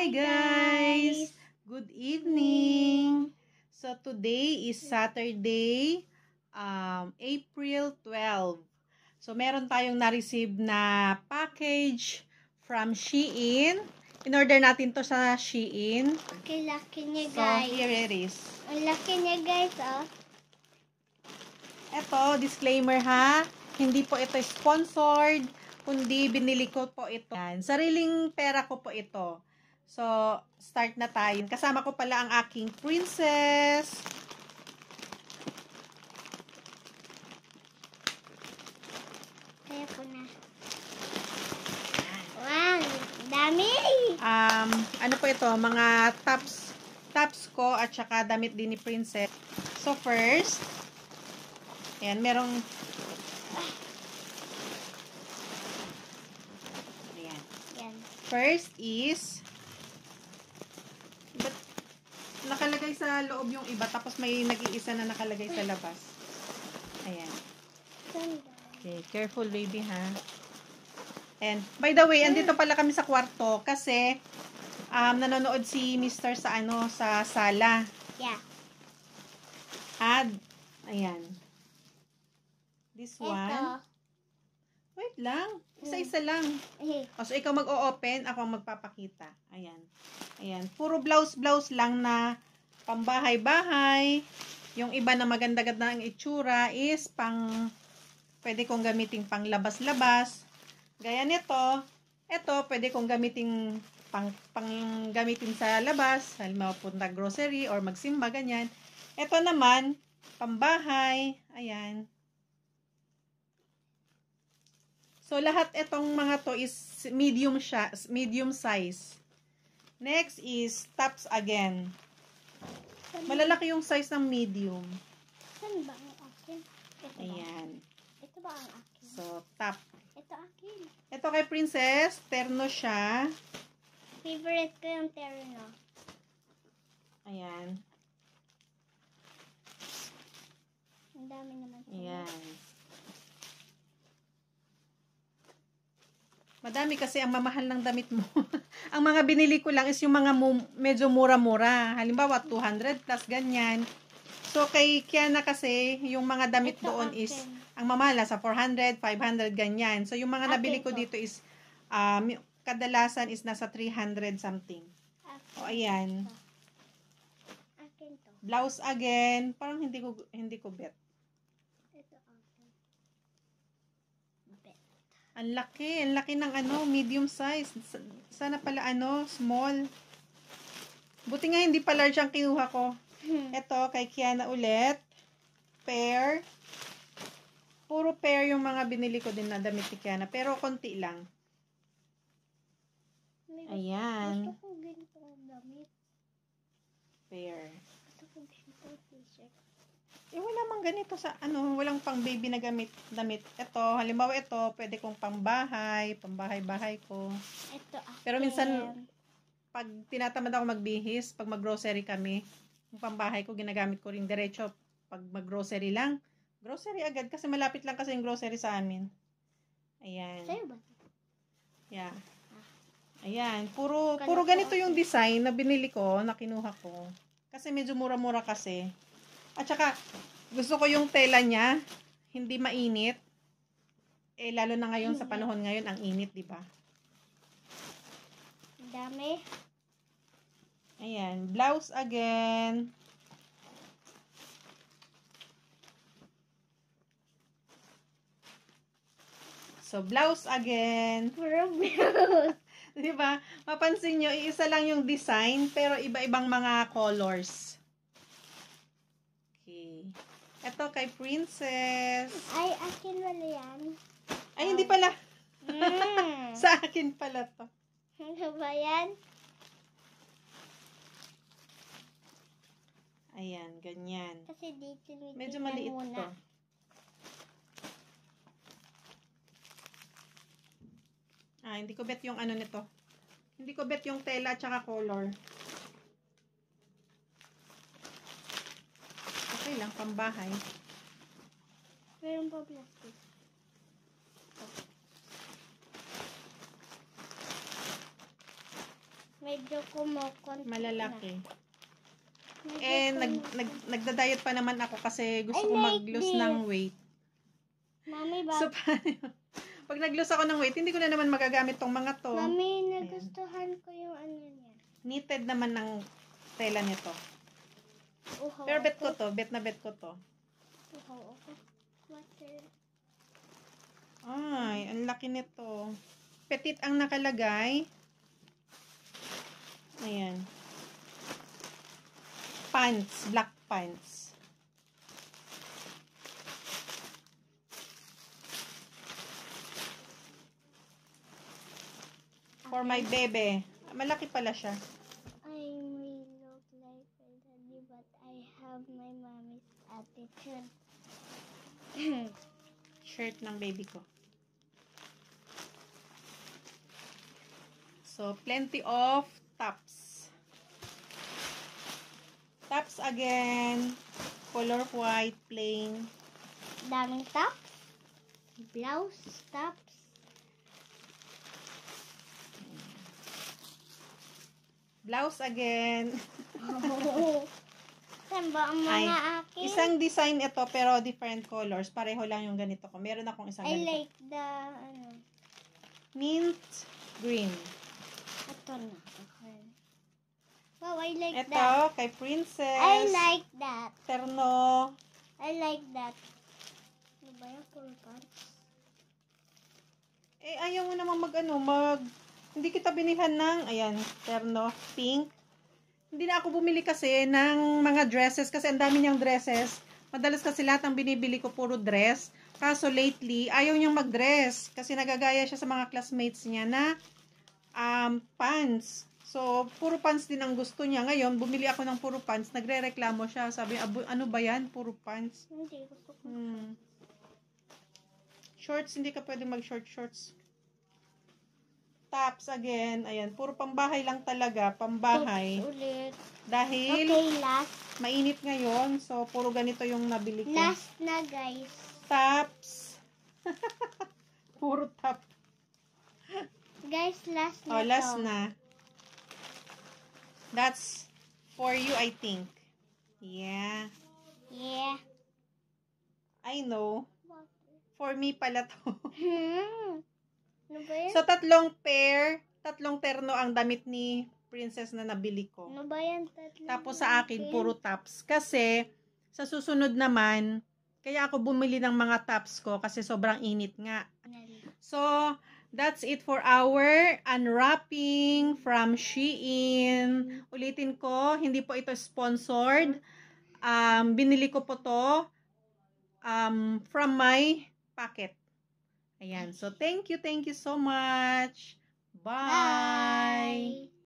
Hi guys! Good evening! So today is Saturday, April 12. So meron tayong na-receive na package from Shein. In-order natin to sa Shein. Okay, laki niya So guys. here it is. Ang laki niya guys, oh. Ito, disclaimer ha. Hindi po ito sponsored, kundi binili ko po ito. Yan, sariling pera ko po ito. So, start na tayo. Kasama ko pala ang aking princess. Kaya po na. Wow, dami! Ano po ito? Mga tops ko at saka damit din ni princess. So, first, ayan, merong ayan. Yan. First is nakalagay sa loob yung iba, tapos may nag-iisa na nakalagay sa labas. Ayan. Okay, careful baby ha. And by the way, andito pala kami sa kwarto kasi nanonood si Mr. sa sa sala. Yeah. Ayan. This one. Ito. Wait lang. Isa-isa lang. O, so ikaw mag-o-open, ako ang magpapakita. Ayan. Ayan. Puro blouse lang na pambahay-bahay. Yung iba na maganda-ganda ang itsura is pwede kong gamitin pang labas-labas. Gaya nito. Ito, pwede kong gamitin gamitin sa labas. Halimbawa, punta grocery or magsimba, ganyan. Ito naman, pambahay. Ayan. So, lahat itong mga to is medium size. Next is tops again. Malalaki yung size ng medium. Saan ba ang akin? Ayan. Ito ba ang akin? So, top. Ito akin. Ito kay princess, terno siya. Favorite ko yung terno. Ayan. Ang dami naman. Ayan. Madami kasi ang mamahal ng damit mo. Ang mga binili ko lang is yung mga medyo mura-mura. Halimbawa, 200 plus ganyan. So, kay Kiana kasi, yung mga damit Ito doon akin. is, ang mamahal sa 400, 500, ganyan. So, yung mga nabili ko dito is, kadalasan is nasa 300 something. O, ayan. Akin to. Blouse again. Parang hindi ko bet. Ito akin. Bet. Ang laki ng medium size. Sana pala small. Buti nga hindi pa large ang kinuha ko. Ito, kay Kiana ulit. Pair. Puro pair yung mga binili ko din na damit ni Kiana. Pero konti lang. Ayan. Gusto ko ganito damit. Pair. Gusto ko ganito t-shirt. Wala mang ganito sa walang pang baby na damit. Ito, halimbawa ito, pwede kong pambahay-bahay ko. Ito akin. Pero minsan, pag tinatamad ako magbihis, pag mag-grocery kami, yung pambahay ko, ginagamit ko rin diretso. Pag mag-grocery lang, grocery agad, kasi malapit lang kasi yung grocery sa amin. Ayan. Sa'yo ba? Yeah. Ayan. Puro ganito yung design na binili ko, na kinuha ko. Kasi medyo mura-mura kasi. At saka, gusto ko yung tela niya, hindi mainit. Lalo na ngayon, sa panahon ngayon, ang init, di ba? Dami. Ayan, blouse again. So, blouse again. Puro blouse. Di ba? Mapansin nyo, iisa lang yung design, pero iba-ibang mga colors. Okay. Ito kay princess. Ay, akin wala yan. Ay, hindi pala. Sa akin pala to. Ano ba yan? Ayan, ganyan. Kasi dito Medyo maliit muna. to. Hindi ko bet yung nito. Hindi ko bet yung tela at saka color. Okay lang, pambahay. Meron pa plastic. Medyo kumukonti Malalaki. na. Medyo Nagda-diet pa naman ako kasi gusto ko like mag-lose this. ng weight. Mami, So, pag nag-lose ako ng weight, hindi ko na naman magagamit tong mga to. Mami, nagustuhan ko yung ano niya. Knitted naman ng tela nito. Uhaw Pero bet ko ako. to. Bet na bet ko to. Uhaw ako. Water. Ay, ang laki nito. Petit ang nakalagay. Ayan. Pants. Black pants. For my bebe. Malaki pala siya. I may look like my daddy, but I have my mommy's attitude. Shirt ng baby ko. So, plenty of tops. Tops again. Color white, plain. Daming tops. Blouse, tops. Blouse again. Saan ba ang mga Ay, akin? isang design ito pero different colors. Pareho lang yung ganito ko. Meron akong isang I ganito. like the, Mint green. ito na. Okay. Wow, I like Ito, that. kay Princess. I like that. Terno. I like that. Ano ba yung full pants? Ayaw mo naman hindi kita binilhan ng, ayan, terno, pink. Hindi na ako bumili kasi ng mga dresses kasi ang dami niyang dresses. Madalas kasi lahat ng binibili ko puro dress. Kaso lately, ayaw niyang mag-dress kasi nagagaya siya sa mga classmates niya na pants. So, puro pants din ang gusto niya. Ngayon, bumili ako ng puro pants. Nagre-reklamo siya. Sabi, ano ba yan? Puro pants. Hindi, gusto ko. Shorts, hindi ka pwede mag-short shorts. Tops again. Ayan, puro pambahay lang talaga. Pambahay. Tops ulit. Dahil Okay, last. mainit ngayon. So, puro ganito yung nabili ko. Last na, guys. Tops. Puro top. Guys, last na Last to. na. That's for you, I think. Yeah. Yeah. I know. For me pala to. Ano ba yan? So, tatlong terno ang damit ni Princess na nabili ko. Ano ba yan? Tapos sa akin, puro tops. Kasi, sa susunod naman, kaya ako bumili ng mga tops ko kasi sobrang init nga. So, that's it for our unwrapping from Shein. Ulitin ko, hindi po ito sponsored. Binili ko po to from my pocket. Ayan. So, thank you so much. Bye. Bye.